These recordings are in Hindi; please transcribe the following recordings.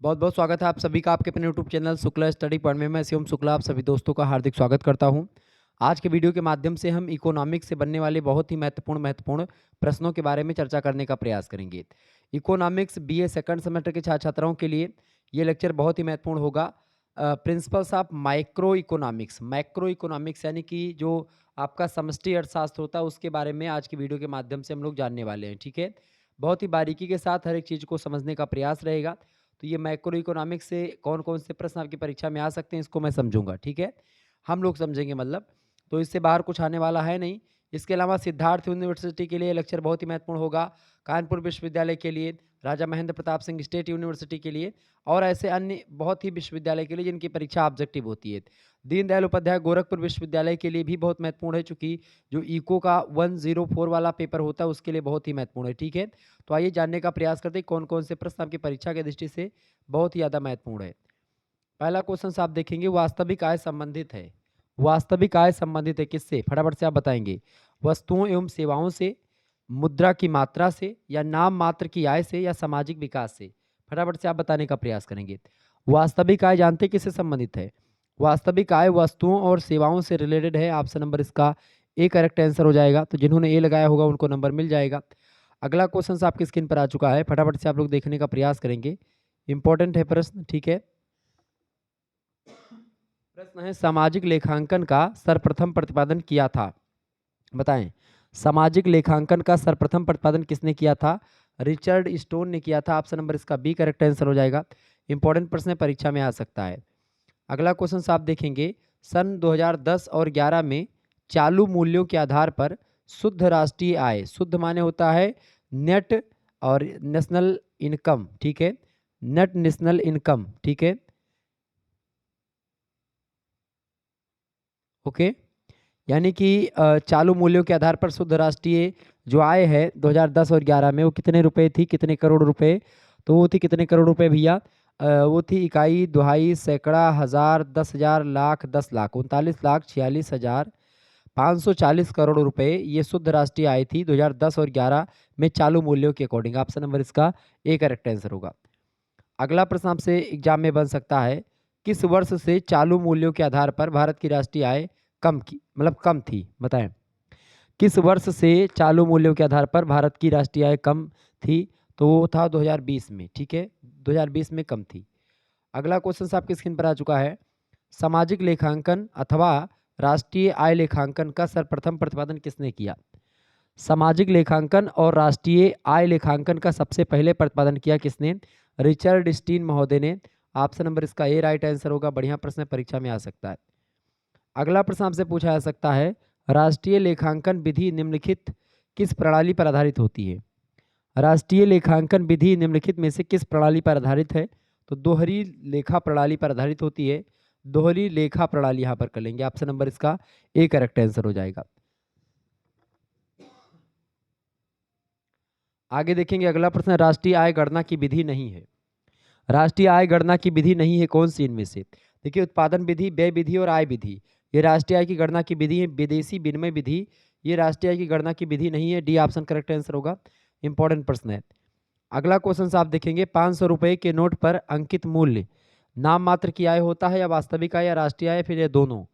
बहुत बहुत स्वागत है आप सभी का आपके अपने YouTube channel Shukla study point में। मैं शिवम शुक्ला आप सभी दोस्तों का हार्दिक स्वागत करता हूं। आज के वीडियो के माध्यम से हम इकोनॉमिक्स से बनने वाले बहुत ही महत्वपूर्ण प्रश्नों के बारे में चर्चा करने का प्रयास करेंगे। इकोनॉमिक्स बीए सेकंड सेमेस्टर के छात्र छात्राओं के लिए ये लेक्चर बहुत ही महत्वपूर्ण होगा। प्रिंसिपल्स ऑफ माइक्रो इकोनॉमिक्स यानी कि जो आपका समष्टि अर्थशास्त्र होता है उसके बारे में आज की वीडियो के माध्यम से हम लोग जानने वाले हैं। ठीक है, बहुत ही बारीकी के साथ हर एक चीज़ को समझने का प्रयास रहेगा। तो ये मैक्रो इकोनॉमिक्स से कौन-कौन से प्रश्न आपकी परीक्षा में आ सकते हैं इसको मैं समझूंगा। ठीक है, हम लोग समझेंगे मतलब, तो इससे बाहर कुछ आने वाला है नहीं। इसके अलावा सिद्धार्थ यूनिवर्सिटी के लिए लेक्चर बहुत ही महत्वपूर्ण होगा, कानपुर विश्वविद्यालय के लिए, राजा महेंद्र प्रताप सिंह स्टेट यूनिवर्सिटी के लिए और ऐसे अन्य बहुत ही विश्वविद्यालय के लिए जिनकी परीक्षा ऑब्जेक्टिव होती है। दीनदयाल उपाध्याय गोरखपुर विश्वविद्यालय के लिए भी बहुत महत्वपूर्ण है, चूंकि जो इको का 104 वाला पेपर होता है उसके लिए बहुत ही महत्वपूर्ण है। ठीक है, तो आइए जानने का प्रयास करते हैं कौन-कौन से प्रश्न आपकी परीक्षा की दृष्टि से बहुत ही ज़्यादा महत्वपूर्ण है। पहला क्वेश्चन आप देखेंगे, वास्तविक आय संबंधित है। वास्तविक आय संबंधित है किससे? फटाफट से आप बताएंगे। वस्तुओं एवं सेवाओं से, मुद्रा की मात्रा से, या नाम मात्र की आय से, या सामाजिक विकास से? फटाफट से आप बताने का प्रयास करेंगे। वास्तविक आय जानते हैं किससे संबंधित है? वास्तविक आय वस्तुओं और सेवाओं से रिलेटेड है। ऑप्शन नंबर इसका ए करेक्ट आंसर हो जाएगा। तो जिन्होंने ए लगाया होगा उनको नंबर मिल जाएगा। अगला क्वेश्चन आपकी स्क्रीन पर आ चुका है, फटाफट से आप लोग देखने का प्रयास करेंगे। इंपॉर्टेंट है प्रश्न। ठीक है, प्रश्न है, सामाजिक लेखांकन का सर्वप्रथम प्रतिपादन किया था? बताएं, सामाजिक लेखांकन का सर्वप्रथम प्रतिपादन किसने किया था? रिचर्ड स्टोन ने किया था। ऑप्शन नंबर इसका बी करेक्ट आंसर हो जाएगा। इंपॉर्टेंट प्रश्न है, परीक्षा में आ सकता है। अगला क्वेश्चन आप देखेंगे, सन 2010 और 11 में चालू मूल्यों के आधार पर शुद्ध राष्ट्रीय आय, शुद्ध माने होता है नेट और नेशनल इनकम, ठीक है, नेट नेशनल इनकम, ठीक है, ओके, यानी कि चालू मूल्यों के आधार पर शुद्ध राष्ट्रीय जो आय है 2010 और 11 में वो कितने रुपए थी, कितने करोड़ रुपए? तो वो थी कितने करोड़ रुपए भैया? वो थी इकाई, दुहाई, सैकड़ा, हजार, 10,000, लाख, 10 लाख, 39,46,540 करोड़ रुपए ये शुद्ध राष्ट्रीय आय थी 2010 और 11 में चालू मूल्यों के अकॉर्डिंग। ऑप्शन नंबर इसका ए करेक्ट आंसर होगा। अगला प्रश्न आपसे एग्जाम में बन सकता है, किस वर्ष से चालू मूल्यों के आधार पर भारत की राष्ट्रीय आय कम थी? बताएं, किस वर्ष से चालू मूल्यों के आधार पर भारत की राष्ट्रीय आय कम थी? तो वो था 2020 में। ठीक है, 2020 में कम थी। अगला क्वेश्चन आपकी स्क्रीन पर आ चुका है, सामाजिक लेखांकन अथवा राष्ट्रीय आय लेखांकन का सर्वप्रथम प्रतिपादन किसने किया? सामाजिक लेखांकन और राष्ट्रीय आय लेखांकन का सबसे पहले प्रतिपादन किया किसने? रिचर्ड स्टीन महोदय ने। ऑप्शन नंबर इसका ए राइट आंसर होगा। बढ़िया प्रश्न परीक्षा में आ सकता है। अगला प्रश्न आपसे पूछा जा सकता है, राष्ट्रीय लेखांकन विधि निम्नलिखित किस प्रणाली पर आधारित होती है? राष्ट्रीय लेखांकन विधि निम्नलिखित में से किस प्रणाली पर आधारित है? तो दोहरी लेखा प्रणाली पर आधारित होती है। दोहरी लेखा प्रणाली यहाँ पर कर लेंगे। ऑप्शन नंबर इसका ए करेक्ट आंसर हो जाएगा। आगे देखेंगे, अगला प्रश्न, राष्ट्रीय आय गणना की विधि नहीं है। राष्ट्रीय आय गणना की विधि नहीं है, कौन सी इनमें से? देखिए, उत्पादन विधि, व्यय विधि और आय विधि, ये राष्ट्रीय आय की गणना की विधि है। विदेशी विनिमय विधि, ये राष्ट्रीय आय की गणना की विधि नहीं है। डी ऑप्शन करेक्ट आंसर होगा। इंपॉर्टेंट प्रश्न है। अगला क्वेश्चन आप देखेंगे, 500 रुपए के नोट पर अंकित मूल्य नाम मात्र की आय होता है, या वास्तविक आय, या राष्ट्रीय आय, फिर ये दोनों?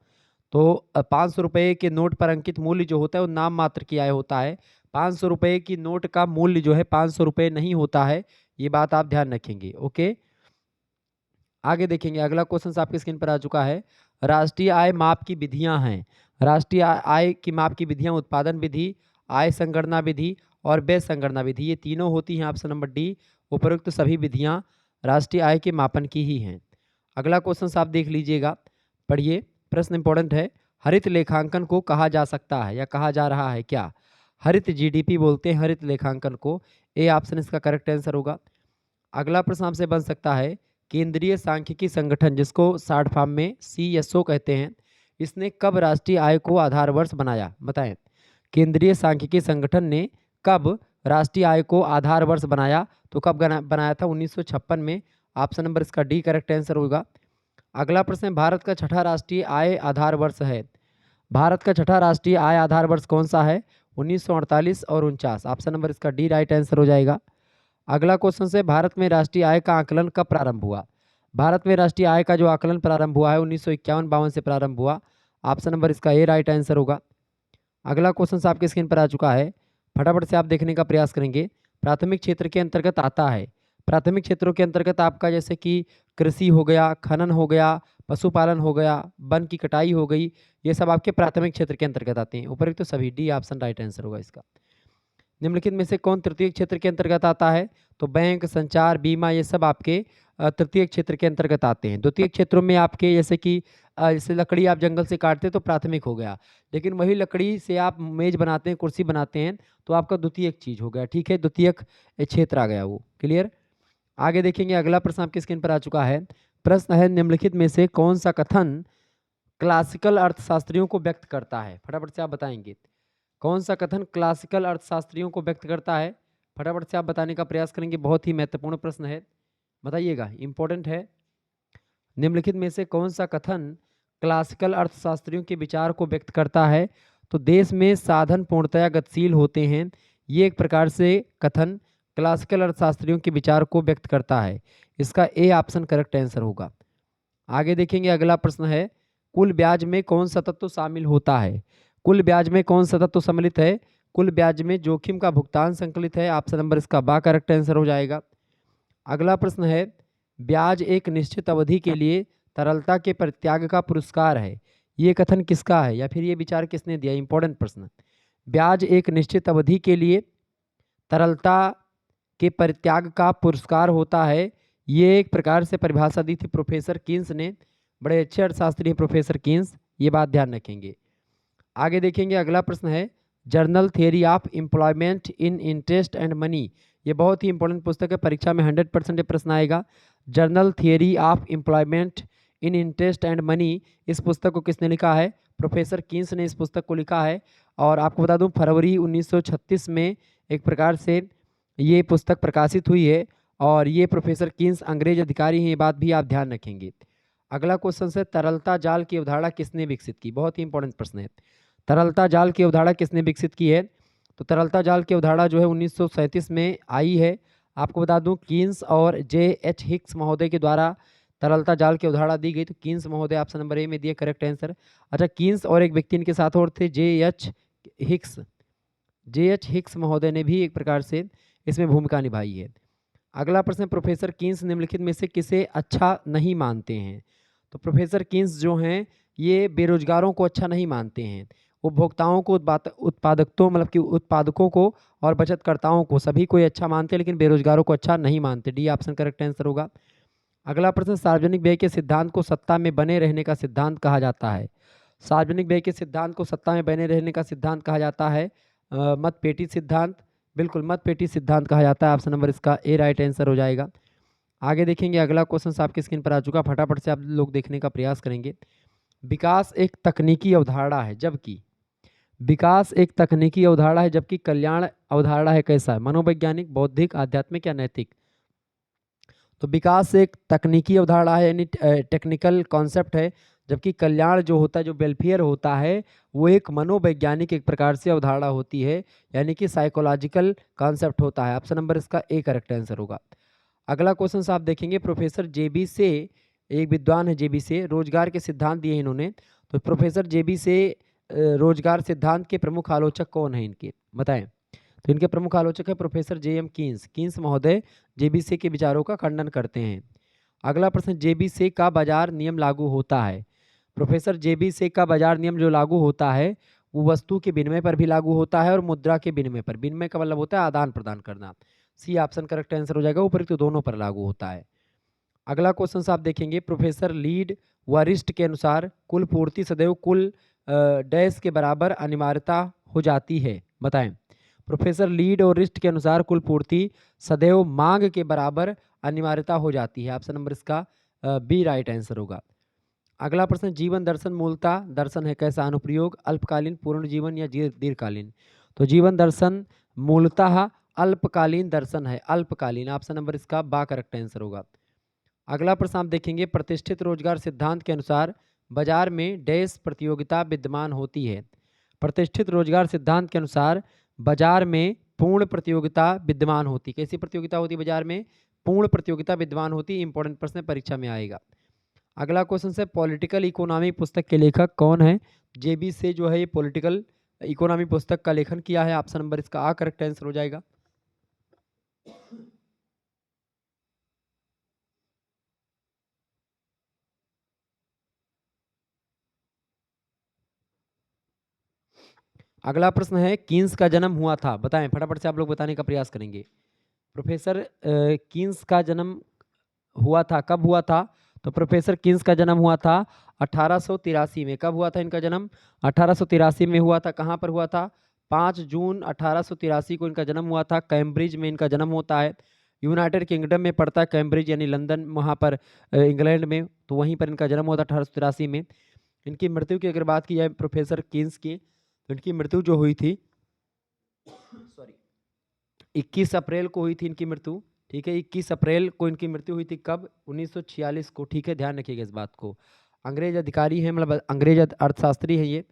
तो 500 रुपए के नोट पर अंकित मूल्य जो होता है वो नाम मात्र की आय होता है। 500 रुपए की नोट का मूल्य जो है 500 रुपए नहीं होता है, ये बात आप ध्यान रखेंगे। ओके, आगे देखेंगे, अगला क्वेश्चन आपकी स्क्रीन पर आ चुका है, राष्ट्रीय आय माप की विधियां हैं। राष्ट्रीय आय की माप की विधियां उत्पादन विधि, आय संगणना विधि और व्यय संगणना विधि, ये तीनों होती हैं। ऑप्शन नंबर डी, उपरोक्त सभी विधियां राष्ट्रीय आय के मापन की ही हैं। अगला क्वेश्चन आप देख लीजिएगा, पढ़िए, प्रश्न इंपॉर्टेंट है। हरित लेखांकन को कहा जा सकता है या कहा जा रहा है क्या? हरित जीडीपी बोलते हैं हरित लेखांकन को। ए ऑप्शन इसका करेक्ट आंसर होगा। अगला प्रश्न आपसे बन सकता है, केंद्रीय सांख्यिकी संगठन, जिसको शॉर्ट फॉर्म में सीएसओ कहते हैं, इसने कब राष्ट्रीय आय को आधार वर्ष बनाया? बताएं, केंद्रीय सांख्यिकी संगठन ने कब राष्ट्रीय आय को आधार वर्ष बनाया? तो कब बनाया था? 1956 में। ऑप्शन नंबर इसका डी करेक्ट आंसर होगा। अगला प्रश्न है, भारत का छठा राष्ट्रीय आय आधार वर्ष है। भारत का छठा राष्ट्रीय आय आधार वर्ष कौन सा है? 1948 और 49। ऑप्शन नंबर इसका डी राइट आंसर हो जाएगा। अगला क्वेश्चन से भारत में राष्ट्रीय आय का आकलन कब प्रारंभ हुआ? भारत में राष्ट्रीय आय का जो आकलन प्रारंभ हुआ है 1951-52 से प्रारंभ हुआ। ऑप्शन नंबर इसका ए राइट आंसर होगा। अगला क्वेश्चन आपके स्क्रीन पर आ चुका है, फटाफट से आप देखने का प्रयास करेंगे। प्राथमिक क्षेत्र के अंतर्गत आता है। प्राथमिक क्षेत्रों के अंतर्गत आपका जैसे कि कृषि हो गया, खनन हो गया, पशुपालन हो गया, वन की कटाई हो गई, ये सब आपके प्राथमिक क्षेत्र के अंतर्गत आते हैं। उपरोक्त तो सभी डी ऑप्शन राइट आंसर होगा इसका। निम्नलिखित में से कौन तृतीय क्षेत्र के अंतर्गत आता है? तो बैंक, संचार, बीमा, ये सब आपके तृतीय क्षेत्र के अंतर्गत आते हैं। द्वितीय क्षेत्रों में आपके जैसे कि जैसे लकड़ी आप जंगल से काटते हैं तो प्राथमिक हो गया, लेकिन वही लकड़ी से आप मेज बनाते हैं, कुर्सी बनाते हैं, तो आपका द्वितीयक चीज हो गया। ठीक है, द्वितीयक क्षेत्र आ गया वो। क्लियर? आगे देखेंगे, अगला प्रश्न आपके स्क्रीन पर आ चुका है। प्रश्न है, निम्नलिखित में से कौन सा कथन क्लासिकल अर्थशास्त्रियों को व्यक्त करता है? फटाफट से आप बताएंगे कौन सा कथन क्लासिकल अर्थशास्त्रियों को व्यक्त करता है। फटाफट से आप बताने का प्रयास करेंगे। बहुत ही महत्वपूर्ण प्रश्न है, बताइएगा, इंपॉर्टेंट है। निम्नलिखित में से कौन सा कथन क्लासिकल अर्थशास्त्रियों के विचार को व्यक्त करता है? तो देश में साधन पूर्णतया गतिशील होते हैं, ये एक प्रकार से कथन क्लासिकल अर्थशास्त्रियों के विचार को व्यक्त करता है। इसका ए ऑप्शन करेक्ट आंसर होगा। आगे देखेंगे, अगला प्रश्न है, कुल ब्याज में कौन सा तत्व शामिल होता है? कुल ब्याज में कौन सा तत्व सम्मिलित है? कुल ब्याज में जोखिम का भुगतान संकलित है। ऑप्शन नंबर इसका बा करेक्ट आंसर हो जाएगा। अगला प्रश्न है, ब्याज एक निश्चित अवधि के लिए तरलता के परित्याग का पुरस्कार है, ये कथन किसका है या फिर ये विचार किसने दिया? इंपॉर्टेंट प्रश्न। ब्याज एक निश्चित अवधि के लिए तरलता के परित्याग का पुरस्कार होता है, ये एक प्रकार से परिभाषा दी थी प्रोफेसर कीन्स ने। बड़े अच्छे अर्थशास्त्री हैं प्रोफेसर कीन्स, ये बात ध्यान रखेंगे। आगे देखेंगे, अगला प्रश्न है, journal theory of employment in interest and money, ये बहुत ही इंपॉर्टेंट पुस्तक है, परीक्षा में 100% ये प्रश्न आएगा। Journal theory of employment in interest and money, इस पुस्तक को किसने लिखा है? प्रोफेसर कीन्स ने इस पुस्तक को लिखा है। और आपको बता दूं, फरवरी 1936 में एक प्रकार से ये पुस्तक प्रकाशित हुई है, और ये प्रोफेसर कीन्स अंग्रेज अधिकारी हैं, ये बात भी आप ध्यान रखेंगे। अगला क्वेश्चन से, तरलता जाल की अवधारणा किसने विकसित की? बहुत ही इंपॉर्टेंट प्रश्न है। तरलता जाल की अवधारणा किसने विकसित की है? तो तरलता जाल की अवधारणा जो है 1937 में आई है। आपको बता दूं, कीन्स और जे.एच. हिक्स महोदय के द्वारा तरलता जाल की अवधारणा दी गई। तो कीन्स महोदय ऑप्शन नंबर ए में दिए करेक्ट आंसर। अच्छा, कीन्स और एक व्यक्ति इनके साथ और थे, जे.एच. हिक्स। जे.एच. हिक्स महोदय ने भी एक प्रकार से इसमें भूमिका निभाई है। अगला प्रश्न, प्रोफेसर कीन्स निम्नलिखित में से किसे अच्छा नहीं मानते हैं? तो प्रोफेसर कीन्स जो हैं ये बेरोजगारों को अच्छा नहीं मानते हैं, उपभोक्ताओं को, उत्पादकों मतलब कि उत्पादकों को और बचतकर्ताओं को, सभी को ये अच्छा मानते हैं, लेकिन बेरोजगारों को अच्छा नहीं मानते। डी ऑप्शन करेक्ट आंसर होगा। अगला प्रश्न, सार्वजनिक व्यय के सिद्धांत को सत्ता में बने रहने का सिद्धांत कहा जाता है। सार्वजनिक व्यय के सिद्धांत को सत्ता में बने रहने का सिद्धांत कहा जाता है मतपेटी सिद्धांत। बिल्कुल, मतपेटी सिद्धांत कहा जाता है। ऑप्शन नंबर इसका ए राइट आंसर हो जाएगा। आगे देखेंगे, अगला क्वेश्चन आपकी स्क्रीन पर आ चुका, फटाफट से आप लोग देखने का प्रयास करेंगे। विकास एक तकनीकी अवधारणा है, जबकि विकास एक तकनीकी अवधारणा है, जबकि कल्याण अवधारणा है कैसा है? मनोवैज्ञानिक, बौद्धिक, आध्यात्मिक या नैतिक? तो विकास एक तकनीकी अवधारणा है, यानी टेक्निकल कॉन्सेप्ट है, जबकि कल्याण जो होता है, जो वेलफेयर होता है, वो एक मनोवैज्ञानिक एक प्रकार से अवधारणा होती है, यानी कि साइकोलॉजिकल कॉन्सेप्ट होता है। ऑप्शन नंबर इसका ए करेक्ट आंसर होगा। अगला क्वेश्चन आप देखेंगे, प्रोफेसर जेबी से, एक विद्वान है जेबी से, रोजगार के सिद्धांत दिए इन्होंने। तो प्रोफेसर जेबी से रोजगार सिद्धांत के प्रमुख आलोचक कौन है इनके, बताएं? तो इनके प्रमुख आलोचक है प्रोफेसर जे.एम. कीन्स। कीन्स महोदय जेबीसी के विचारों का खंडन करते हैं। अगला प्रश्न, जेबीसी का बाजार नियम लागू होता है। प्रोफेसर जेबीसी का बाजार नियम जो लागू होता है वो वस्तु के विनिमय पर भी लागू होता है और मुद्रा के विनिमय पर। विनिमय का मतलब होता है आदान प्रदान करना। सी ऑप्शन करेक्ट आंसर हो जाएगा, उपरोक्त दोनों पर लागू होता है। अगला क्वेश्चन आप देखेंगे, प्रोफेसर लीड वरिष्ठ के अनुसार कुल पूर्ति सदैव कुल डैश के बराबर अनिवार्यता हो जाती है, बताएं? प्रोफेसर लीड और रिस्ट के अनुसार कुल पूर्ति सदैव मांग के बराबर अनिवार्यता हो जाती है। ऑप्शन नंबर इसका बी राइट आंसर होगा। अगला प्रश्न, जीवन दर्शन मूलतः दर्शन है कैसा? अनुप्रयोग, अल्पकालीन, पूर्ण जीवन या दीर्घकालीन? तो जीवन दर्शन मूलतः अल्पकालीन दर्शन है, अल्पकालीन। ऑप्शन नंबर इसका बा करेक्ट आंसर होगा। अगला प्रश्न आप देखेंगे, प्रतिष्ठित रोजगार सिद्धांत के अनुसार बाजार में डैश प्रतियोगिता विद्यमान होती है। प्रतिष्ठित रोजगार सिद्धांत के अनुसार बाजार में पूर्ण प्रतियोगिता विद्यमान होती। कैसी प्रतियोगिता होती बाजार में? पूर्ण प्रतियोगिता विद्यमान होती। इंपॉर्टेंट प्रश्न परीक्षा में आएगा। अगला क्वेश्चन है पॉलिटिकल इकोनॉमी पुस्तक के लेखक कौन है? जेबी से जो है ये पॉलिटिकल इकोनॉमी पुस्तक का लेखन किया है। ऑप्शन नंबर इसका आ करेक्ट आंसर हो जाएगा। अगला प्रश्न है कीन्स का जन्म हुआ था, बताएं। फटाफट से आप लोग बताने का प्रयास करेंगे। प्रोफेसर कीन्स का जन्म हुआ था, कब हुआ था? तो प्रोफेसर कीन्स का जन्म हुआ था 1883 में। कब हुआ था इनका जन्म? 1883 में हुआ था। कहाँ पर हुआ था? 5 जून 1883 को इनका जन्म हुआ था। कैम्ब्रिज में इनका जन्म होता है। यूनाइटेड किंगडम में पड़ता है कैम्ब्रिज, यानी लंदन, वहाँ पर इंग्लैंड में, तो वहीं पर इनका जन्म हुआ था 1883 में। इनकी मृत्यु की अगर बात की जाए प्रोफेसर कीन्स की, तो इनकी मृत्यु जो हुई थी सॉरी 21 अप्रैल को हुई थी इनकी मृत्यु। ठीक है, 21 अप्रैल को इनकी मृत्यु हुई थी। कब? 1946 को। ठीक है, ध्यान रखिएगा इस बात को। अंग्रेज अधिकारी हैं, मतलब अंग्रेज अर्थशास्त्री हैं ये।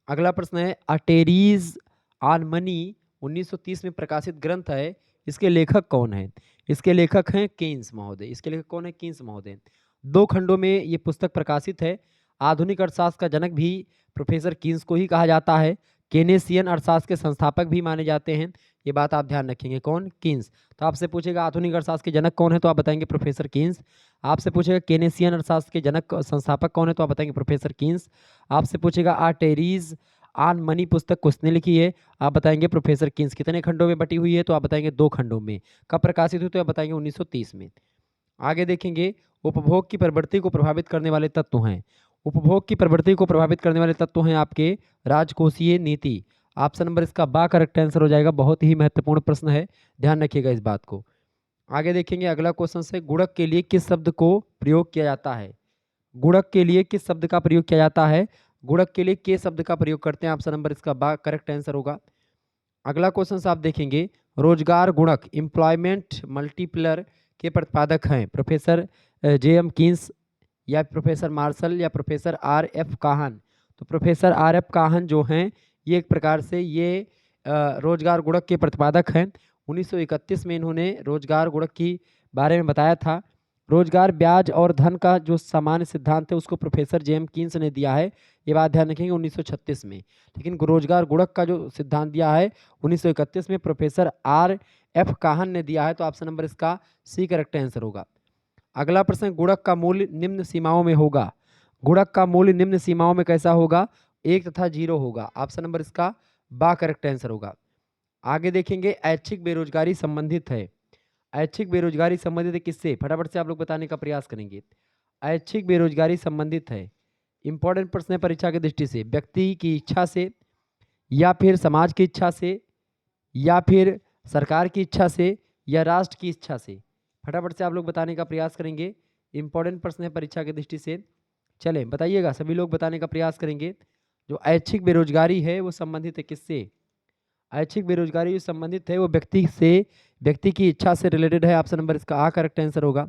अगला प्रश्न है अटेरीज ऑन मनी 1930 में प्रकाशित ग्रंथ है, इसके लेखक कौन है? इसके लेखक हैं कीन्स महोदय। इसके लेखक कौन है? कीन्स महोदय। 2 खंडों में ये पुस्तक प्रकाशित है। आधुनिक अर्थशास्त्र का जनक भी प्रोफेसर कीन्स को ही कहा जाता है। केनेसियन अर्थशास्त्र के संस्थापक भी माने जाते हैं। ये बात आप ध्यान रखेंगे। कौन? कीन्स। तो आपसे पूछेगा आधुनिक अर्थशास्त्र के जनक कौन है, तो आप बताएंगे प्रोफेसर कीन्स। आपसे पूछेगा केनेसियन अर्थशास्त्र के जनक संस्थापक कौन है, तो आप बताएंगे प्रोफेसर कीन्स। आपसे पूछेगा आर्टेरीज ऑन मनी पुस्तक किसने लिखी है, आप बताएंगे प्रोफेसर कीन्स। कितने खंडों में बटी हुई है, तो आप बताएंगे 2 खंडों में। कब प्रकाशित हुई, तो आप बताएंगे 1930 में। आगे देखेंगे उपभोग की प्रवृत्ति को प्रभावित करने वाले तत्व हैं। उपभोग की प्रवृत्ति को प्रभावित करने वाले तत्व हैं आपके राजकोषीय नीति। ऑप्शन नंबर इसका बा करेक्ट आंसर हो जाएगा। बहुत ही महत्वपूर्ण प्रश्न है, ध्यान रखिएगा इस बात को। आगे देखेंगे अगला क्वेश्चन से गुणक के लिए किस शब्द को प्रयोग किया जाता है? गुणक के लिए किस शब्द का प्रयोग किया जाता है? गुणक के लिए के शब्द का प्रयोग करते हैं। ऑप्शन नंबर इसका बा करेक्ट आंसर होगा। अगला क्वेश्चन आप देखेंगे रोजगार गुणक एम्प्लॉयमेंट मल्टीप्लर के प्रतिपादक हैं प्रोफेसर जे.एम. कीन्स या प्रोफेसर मार्शल या प्रोफेसर आर.एफ. काहन। तो प्रोफेसर आर.एफ. काहन जो हैं ये एक प्रकार से ये रोजगार गुणक के प्रतिपादक हैं। 1931 में इन्होंने रोजगार गुणक की बारे में बताया था। रोजगार ब्याज और धन का जो सामान्य सिद्धांत है उसको प्रोफेसर जे.एम. कीन्स ने दिया है। ये बात ध्यान रखेंगे 1936 में। लेकिन रोजगार गुणक का जो सिद्धांत दिया है 1931 में प्रोफेसर आर.एफ. काहन ने दिया है। तो ऑप्शन नंबर इसका सी करेक्ट आंसर होगा। अगला प्रश्न गुणक का मूल्य निम्न सीमाओं में होगा। गुणक का मूल्य निम्न सीमाओं में कैसा होगा? 1 तथा 0 होगा। ऑप्शन नंबर इसका बा करेक्ट आंसर होगा। आगे देखेंगे ऐच्छिक बेरोजगारी संबंधित है। ऐच्छिक बेरोजगारी संबंधित है किससे? फटाफट से आप लोग बताने का प्रयास करेंगे। ऐच्छिक बेरोजगारी संबंधित है, इंपॉर्टेंट प्रश्न है परीक्षा की दृष्टि से, व्यक्ति की इच्छा से या फिर समाज की इच्छा से या फिर सरकार की इच्छा से या राष्ट्र की इच्छा से। फटाफट से आप लोग बताने का प्रयास करेंगे। इंपॉर्टेंट प्रश्न है परीक्षा की दृष्टि से। चले बताइएगा, सभी लोग बताने का प्रयास करेंगे। जो ऐच्छिक बेरोजगारी है वो संबंधित है किससे? ऐच्छिक बेरोजगारी जो संबंधित है वो व्यक्ति से, व्यक्ति की इच्छा से रिलेटेड है। ऑप्शन नंबर इसका आ करेक्ट आंसर होगा।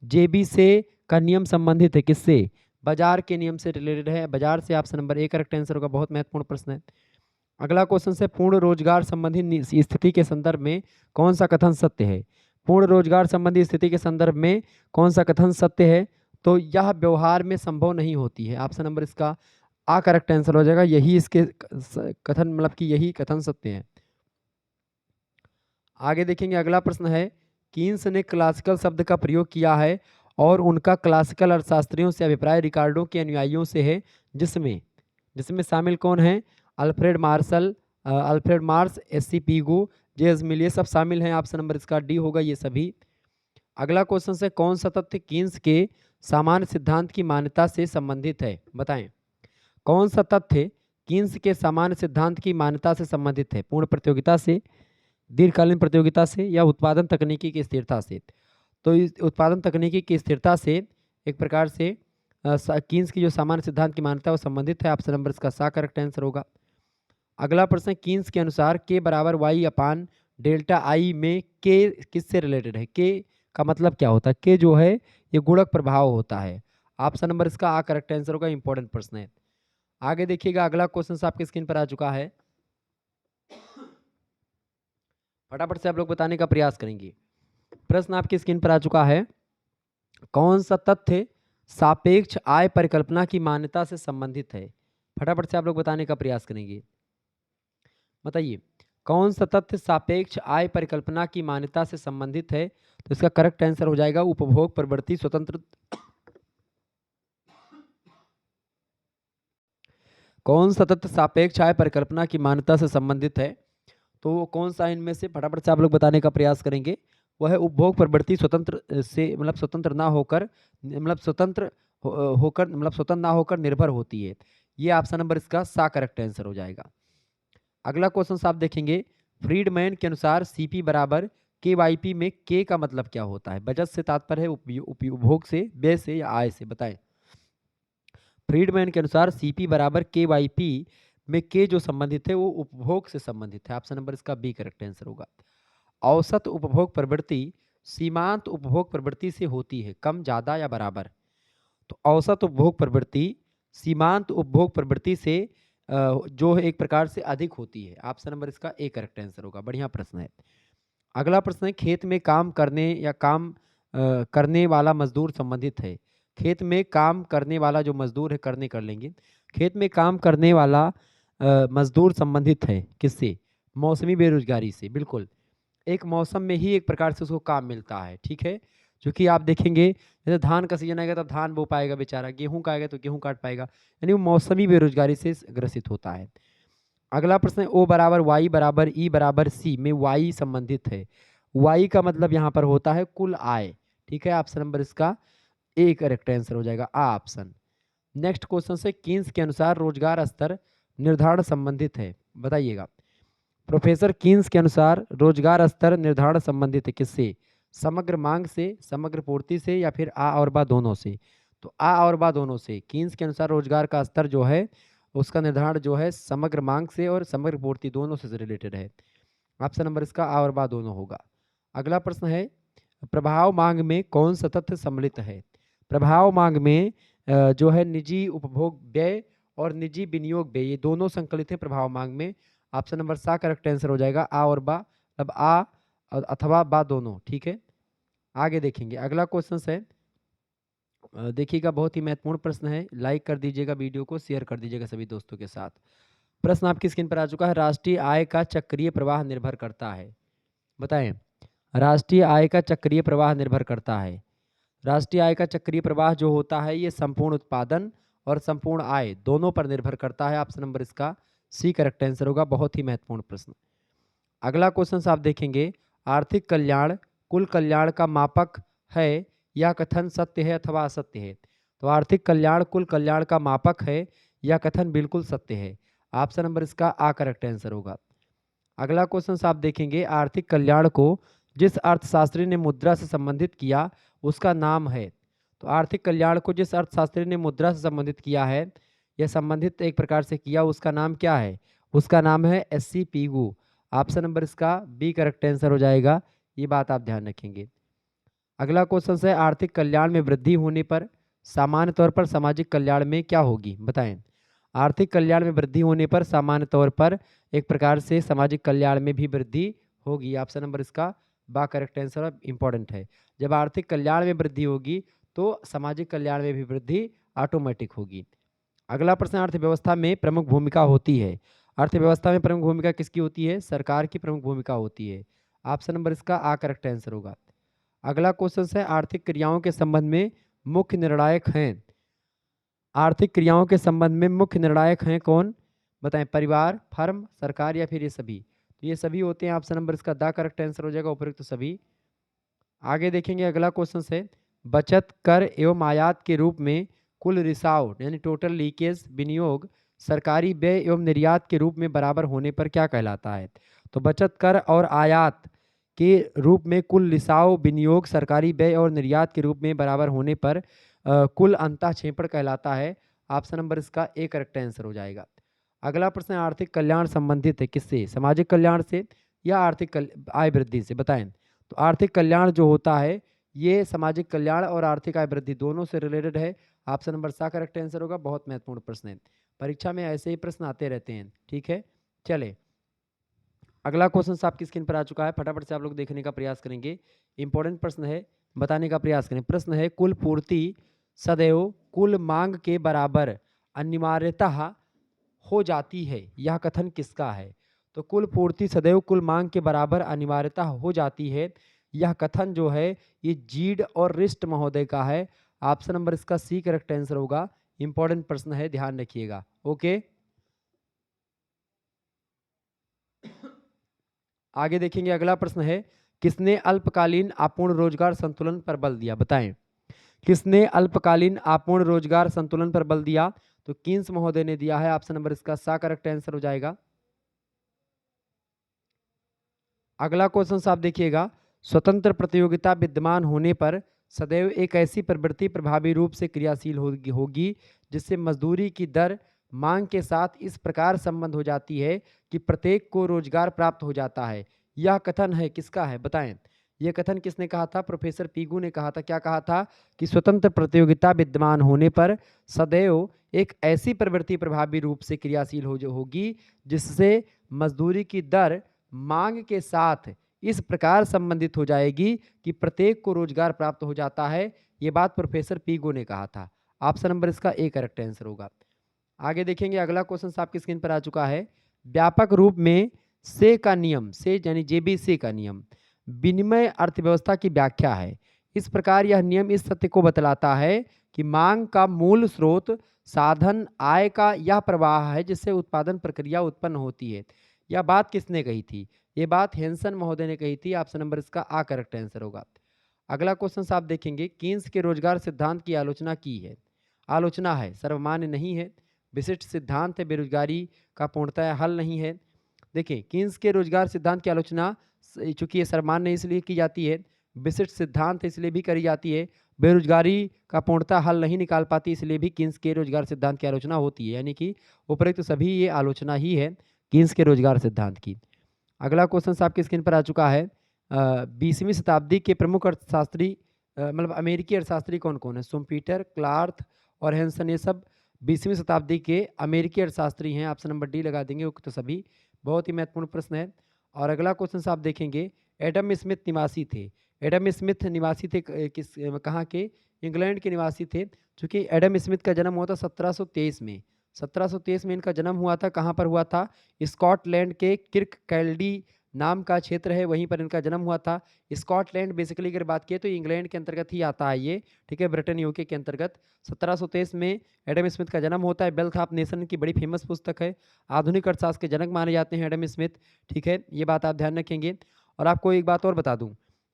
जेबी से का नियम संबंधित है किससे? बाजार के नियम से रिलेटेड है, बाजार से। Option number A correct answer होगा। बहुत महत्वपूर्ण प्रश्न है। अगला क्वेश्चन से पूर्ण रोजगार संबंधी स्थिति के संदर्भ में कौन सा कथन सत्य है? पूर्ण रोजगार संबंधी स्थिति के संदर्भ में कौन सा कथन सत्य है? तो यह व्यवहार में संभव नहीं होती है। ऑप्शन नंबर इसका आ करेक्ट आंसर हो जाएगा। यही इसके कथन, मतलब कि यही कथन सत्य है। आगे देखेंगे अगला प्रश्न है कीन्स ने क्लासिकल शब्द का प्रयोग किया है और उनका क्लासिकल अर्थशास्त्रियों से अभिप्राय रिकार्डो के अनुयायियों से है, जिसमें जिसमें शामिल कौन है? Alfred Marshall, Alfred Marsh, SC. Pigou, JS. Mill, ये सब शामिल हैं। ऑप्शन नंबर इसका डी होगा ये सभी। अगला क्वेश्चन है कौन सा तथ्य कीन्स के सामान्य सिद्धांत की मान्यता से संबंधित है? बताएं कौन सा तथ्य कीन्स के सामान्य सिद्धांत की मान्यता से संबंधित है? पूर्ण प्रतियोगिता से, दीर्घकालीन प्रतियोगिता से या उत्पादन तकनीकी की स्थिरता से? तो इस उत्पादन तकनीकी की स्थिरता से एक प्रकार से कीन्स की जो सामान्य सिद्धांत की मान्यता वो संबंधित है। ऑप्शन नंबर इसका सा करेक्ट आंसर होगा। अगला प्रश्न कीन्स के अनुसार के बराबर वाई अपान डेल्टा आई में के किससे रिलेटेड है? के का मतलब क्या होता है? के जो है ये गुणक प्रभाव होता है। ऑप्शन नंबर इसका आ करेक्ट आंसर होगा। इंपॉर्टेंट प्रश्न है। आगे देखिएगा अगला क्वेश्चन आपके स्क्रीन पर आ चुका है। फटाफट से आप लोग बताने का प्रयास करेंगे। प्रश्न आपकी स्क्रीन पर आ चुका है। कौन सा तथ्य सापेक्ष आय परिकल्पना की मान्यता से संबंधित है? फटाफट से आप लोग बताने का प्रयास करेंगे। बताइए कौन सा तथ्य सापेक्ष आय परिकल्पना की मान्यता से संबंधित है? तो इसका करेक्ट आंसर हो जाएगा उपभोग प्रवृत्ति स्वतंत्र। कौन सा तथ्य सापेक्ष आय परिकल्पना की मान्यता से संबंधित है? तो कौन सा इनमें से फटाफट से आप लोग बताने का प्रयास करेंगे। वह है उपभोग प्रवृत्ति स्वतंत्र से मतलब स्वतंत्र ना होकर मतलब स्वतंत्र होकर मतलब स्वतंत्र ना होकर निर्भर होती है। ये ऑप्शन नंबर इसका सा करेक्ट आंसर हो जाएगा। अगला क्वेश्चन आप देखेंगे फ्रीडमैन के अनुसार सीपी बराबर के वाई पी में के का मतलब क्या होता है? बचत से तात्पर्य है उपभोग से, व्यय से या आय से? बताएं। फ्रीडमैन के अनुसार सीपी बराबर के वाई पी में के जो संबंधित है वो उपभोग से संबंधित है। ऑप्शन नंबर इसका बी करेक्ट आंसर होगा। औसत उपभोग प्रवृत्ति सीमांत उपभोग प्रवृत्ति से होती है, कम, ज्यादा या बराबर? तो औसत उपभोग प्रवृत्ति सीमांत उपभोग प्रवृत्ति से जो है एक प्रकार से अधिक होती है। ऑप्शन नंबर इसका ए करेक्ट आंसर होगा। बढ़िया प्रश्न है। अगला प्रश्न है खेत में काम करने या काम करने वाला मजदूर संबंधित है। खेत में काम करने वाला जो मजदूर है, करने कर लेंगे। खेत में काम करने वाला मजदूर संबंधित है किससे? मौसमी बेरोजगारी से। बिल्कुल, एक मौसम में ही एक प्रकार से उसको काम मिलता है। ठीक है, क्योंकि आप देखेंगे जैसे धान का सीजन आएगा तब धान बो पाएगा बेचारा, गेहूं का आएगा तो गेहूं काट पाएगा, यानी वो मौसमी बेरोजगारी से ग्रसित होता है। अगला प्रश्न है ओ बराबर वाई बराबर ई बराबर सी में वाई संबंधित है। वाई का मतलब यहाँ पर होता है कुल आय। ठीक है, ऑप्शन नंबर इसका ए करेक्ट आंसर हो जाएगा, आ ऑप्शन। नेक्स्ट क्वेश्चन से कीन्स के अनुसार रोजगार स्तर निर्धारण संबंधित है। बताइएगा प्रोफेसर कीन्स के अनुसार रोजगार स्तर निर्धारण संबंधित है किससे? समग्र मांग से, समग्र पूर्ति से या फिर आ और बा दोनों से? तो आ और बा दोनों से। कीन्स के अनुसार रोजगार का स्तर जो है उसका निर्धारण जो है समग्र मांग से और समग्र पूर्ति दोनों से रिलेटेड है। ऑप्शन नंबर इसका आ और बा दोनों होगा। अगला प्रश्न है प्रभाव मांग में कौन सा तथ्य सम्मिलित है? प्रभाव मांग में जो है निजी उपभोग व्यय और निजी विनियोग व्यय, ये दोनों संकलित है प्रभाव मांग में। ऑप्शन नंबर सा करेक्ट आंसर हो जाएगा, आ और बा। अब आ अथवा बा दोनों। ठीक है, आगे देखेंगे। अगला क्वेश्चन है देखिएगा बहुत ही महत्वपूर्ण प्रश्न है। लाइक कर दीजिएगा, वीडियो को शेयर कर दीजिएगा सभी दोस्तों के साथ। प्रश्न आपकी स्क्रीन पर आ चुका है राष्ट्रीय आय का चक्रीय प्रवाह निर्भर करता है। बताएं राष्ट्रीय आय का चक्रीय प्रवाह निर्भर करता है। राष्ट्रीय आय का चक्रीय प्रवाह जो होता है ये संपूर्ण उत्पादन और संपूर्ण आय दोनों पर निर्भर करता है। ऑप्शन नंबर इसका सी करेक्ट आंसर होगा। बहुत ही महत्वपूर्ण प्रश्न। अगला क्वेश्चन आप देखेंगे आर्थिक कल्याण कुल कल्याण का मापक है, यह कथन सत्य है अथवा असत्य है? तो आर्थिक कल्याण कुल कल्याण का मापक है, यह कथन बिल्कुल सत्य है। ऑप्शन नंबर इसका आ करेक्ट आंसर होगा। अगला क्वेश्चन आप देखेंगे आर्थिक कल्याण को जिस अर्थशास्त्री ने मुद्रा से संबंधित किया उसका नाम है। तो आर्थिक कल्याण को जिस अर्थशास्त्री ने मुद्रा से संबंधित किया है या संबंधित एक प्रकार से किया, उसका नाम क्या है? उसका नाम है एससी पीगू। ऑप्शन नंबर इसका बी करेक्ट आंसर हो जाएगा। ये बात आप ध्यान रखेंगे। अगला क्वेश्चन है आर्थिक कल्याण में वृद्धि होने पर सामान्य तौर पर सामाजिक कल्याण में क्या होगी? बताएं। आर्थिक कल्याण में वृद्धि होने पर सामान्य तौर पर एक प्रकार से सामाजिक कल्याण में भी वृद्धि होगी। ऑप्शन नंबर इसका बा करेक्ट आंसर इंपॉर्टेंट है। जब आर्थिक कल्याण में वृद्धि होगी तो सामाजिक कल्याण में भी वृद्धि ऑटोमेटिक होगी। अगला प्रश्न अर्थव्यवस्था में प्रमुख भूमिका होती है। अर्थव्यवस्था में प्रमुख भूमिका किसकी होती है? सरकार की प्रमुख भूमिका होती है। ऑप्शन नंबर इसका आ करेक्ट आंसर होगा। अगला क्वेश्चन है आर्थिक क्रियाओं के संबंध में मुख्य निर्णायक हैं। आर्थिक क्रियाओं के संबंध में मुख्य निर्णायक हैं कौन? बताएं। परिवार, फर्म, सरकार या फिर ये सभी? तो ये सभी होते हैं। ऑप्शन नंबर इसका दा करेक्ट आंसर हो जाएगा, उपयुक्त तो सभी। आगे देखेंगे अगला क्वेश्चन है बचत कर एवं आयात के रूप में कुल रिसाव यानी टोटल लीकेज विनियोग सरकारी व्यय एवं निर्यात के रूप में बराबर होने पर क्या कहलाता है? तो बचत कर और आयात के रूप में कुल रिसाव विनियोग सरकारी व्यय और निर्यात के रूप में बराबर होने पर कुल अंतःक्षेपण कहलाता है। ऑप्शन नंबर इसका ए करेक्ट आंसर हो जाएगा। अगला प्रश्न आर्थिक कल्याण संबंधित है किससे? सामाजिक कल्याण से या आर्थिक आय वृद्धि से? बताएं। तो आर्थिक कल्याण जो होता है ये सामाजिक कल्याण और आर्थिक आय वृद्धि दोनों से रिलेटेड है। ऑप्शन नंबर सा करेक्ट आंसर होगा। बहुत महत्वपूर्ण प्रश्न है, परीक्षा में ऐसे ही प्रश्न आते रहते हैं। ठीक है, चले अगला क्वेश्चन आपकी स्क्रीन पर आ चुका है, फटाफट से आप लोग देखने का प्रयास करेंगे। इंपॉर्टेंट प्रश्न है, बताने का प्रयास करें। प्रश्न है, कुल पूर्ति सदैव कुल मांग के बराबर अनिवार्यतः हो जाती है, यह कथन किसका है? तो कुल पूर्ति सदैव कुल मांग के बराबर अनिवार्यतः हो जाती है, यह कथन जो है ये जीड और रिस्ट महोदय का है। ऑप्शन नंबर इसका सी करेक्ट आंसर होगा। इंपॉर्टेंट प्रश्न है, ध्यान रखिएगा। ओके, आगे देखेंगे। अगला प्रश्न है, किसने अल्पकालीन अपूर्ण रोजगार संतुलन पर बल दिया? बताएं, किसने अल्पकालीन अपूर्ण रोजगार संतुलन पर बल दिया? तो कीन्स महोदय ने दिया है। ऑप्शन नंबर इसका सा करेक्ट आंसर हो जाएगा। अगला क्वेश्चन आप देखिएगा, स्वतंत्र प्रतियोगिता विद्यमान होने पर सदैव एक ऐसी प्रवृत्ति प्रभावी रूप से क्रियाशील होगी जिससे मजदूरी की दर मांग के साथ इस प्रकार संबंध हो जाती है कि प्रत्येक को रोजगार प्राप्त हो जाता है। यह कथन है किसका है? बताएं, यह कथन किसने कहा था? प्रोफेसर पीगू ने कहा था। क्या कहा था? कि स्वतंत्र प्रतियोगिता विद्यमान होने पर सदैव एक ऐसी प्रवृत्ति प्रभावी रूप से क्रियाशील होगी जिससे मजदूरी की दर मांग के साथ इस प्रकार संबंधित हो जाएगी कि प्रत्येक को रोजगार प्राप्त हो जाता है। ये बात प्रोफेसर पीगो ने कहा था। ऑप्शन नंबर इसका ए करेक्ट आंसर होगा। आगे देखेंगे। अगला क्वेश्चन आपकी स्क्रीन पर आ चुका है, व्यापक रूप में से का नियम, से यानी जेबीसी का नियम विनिमय अर्थव्यवस्था की व्याख्या है। इस प्रकार यह नियम इस सत्य को बतलाता है कि मांग का मूल स्रोत साधन आय का यह प्रवाह है जिससे उत्पादन प्रक्रिया उत्पन्न होती है। यह बात किसने कही थी? ये बात हेंसन महोदय ने कही थी। ऑप्शन नंबर इसका आ करेक्ट आंसर होगा। अगला क्वेश्चन आप देखेंगे, कीन्स के रोजगार सिद्धांत की आलोचना की है। आलोचना है, सर्वमान्य नहीं है। विशिष्ट सिद्धांत है, बेरोजगारी का पूर्णतः हल नहीं है। देखिए, कीन्स के रोजगार सिद्धांत की आलोचना चूंकि ये सर्वमान्य इसलिए की जाती है, विशिष्ट सिद्धांत इसलिए भी करी जाती है, बेरोजगारी का पूर्णतः हल नहीं निकाल पाती इसलिए भी कीन्स के रोजगार सिद्धांत की आलोचना होती है। यानी कि उपरोक्त सभी ये आलोचना ही है कीन्स के रोजगार सिद्धांत की। अगला क्वेश्चन आपकी स्क्रीन पर आ चुका है, 20वीं शताब्दी के प्रमुख अर्थशास्त्री मतलब अमेरिकी अर्थशास्त्री कौन कौन है? शुम्पीटर, क्लार्क और हेंसन, ये सब 20वीं शताब्दी के अमेरिकी अर्थशास्त्री हैं। ऑप्शन नंबर डी लगा देंगे उक्त सभी। बहुत ही महत्वपूर्ण प्रश्न है। और अगला क्वेश्चन आप देखेंगे, एडम स्मिथ निवासी थे। एडम स्मिथ निवासी थे किस कहाँ के? इंग्लैंड के निवासी थे। चूँकि एडम स्मिथ का जन्म हुआ था 1723 में। 1723 में इनका जन्म हुआ था। कहाँ पर हुआ था? स्कॉटलैंड के किर्क कैल्डी नाम का क्षेत्र है, वहीं पर इनका जन्म हुआ था। स्कॉटलैंड बेसिकली अगर बात किए तो इंग्लैंड के अंतर्गत ही आता है ये, ठीक है, ब्रिटेन यूके के अंतर्गत। 1723 में एडम स्मिथ का जन्म होता है। वेल्थ ऑफ नेशन की बड़ी फेमस पुस्तक है। आधुनिक अर्थशास्त्र के जनक माने जाते हैं एडम स्मिथ, ठीक है, ये बात आप ध्यान रखेंगे। और आपको एक बात और बता दूं,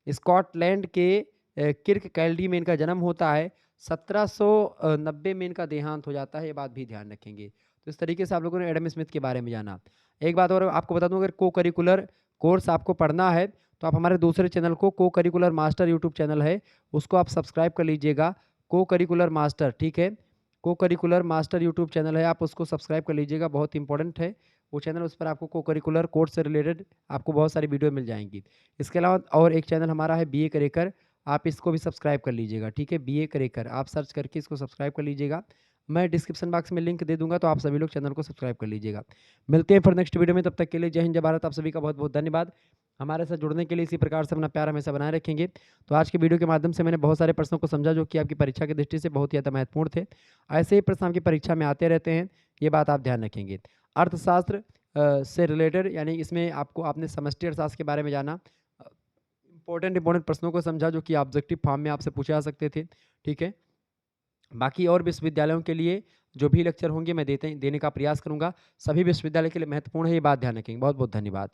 स्कॉटलैंड के किर्क कैल्डी में इनका जन्म होता है। 1790 में इनका देहांत हो जाता है, ये बात भी ध्यान रखेंगे। तो इस तरीके से आप लोगों ने एडम स्मिथ के बारे में जाना। एक बात और आपको बता दूं, अगर को करिकुलर कोर्स आपको पढ़ना है तो आप हमारे दूसरे चैनल को करिकुलर मास्टर यूट्यूब चैनल है, उसको आप सब्सक्राइब कर लीजिएगा। को करिकुलर मास्टर, ठीक है, को करिकुलर मास्टर यूट्यूब चैनल है, आप उसको सब्सक्राइब कर लीजिएगा। बहुत इंपॉर्टेंट है वो चैनल, उस पर आपको को करिकुलर कोर्स से रिलेटेड आपको बहुत सारी वीडियो मिल जाएंगी। इसके अलावा और एक चैनल हमारा है बीए करेकर, आप इसको भी सब्सक्राइब कर लीजिएगा, ठीक है, बीए करेकर आप सर्च करके इसको सब्सक्राइब कर लीजिएगा। मैं डिस्क्रिप्शन बॉक्स में लिंक दे दूंगा, तो आप सभी लोग चैनल को सब्सक्राइब कर लीजिएगा। मिलते हैं फिर नेक्स्ट वीडियो में, तब तक के लिए जय हिंद जय भारत। आप सभी का बहुत बहुत धन्यवाद। हमारे साथ जुड़ने के लिए इसी प्रकार से अपना प्यार हमेशा बनाए रखेंगे। तो आज के वीडियो के माध्यम से मैंने बहुत सारे प्रश्नों को समझा जो कि आपकी परीक्षा की दृष्टि से बहुत ही ज़्यादा महत्वपूर्ण थे। ऐसे ही प्रश्न आपकी परीक्षा में आते रहते हैं, ये बात आप ध्यान रखेंगे। अर्थशास्त्र से रिलेटेड, यानी इसमें आपको आपने समष्टि अर्थशास्त्र के बारे में जाना, इंपॉर्टेंट प्रश्नों को समझा जो कि ऑब्जेक्टिव फॉर्म में आपसे पूछे जा सकते थे, ठीक है। बाकी और विश्वविद्यालयों के लिए जो भी लेक्चर होंगे मैं देने का प्रयास करूंगा। सभी विश्वविद्यालय के लिए महत्वपूर्ण है, ये बात ध्यान रखेंगे। बहुत बहुत धन्यवाद।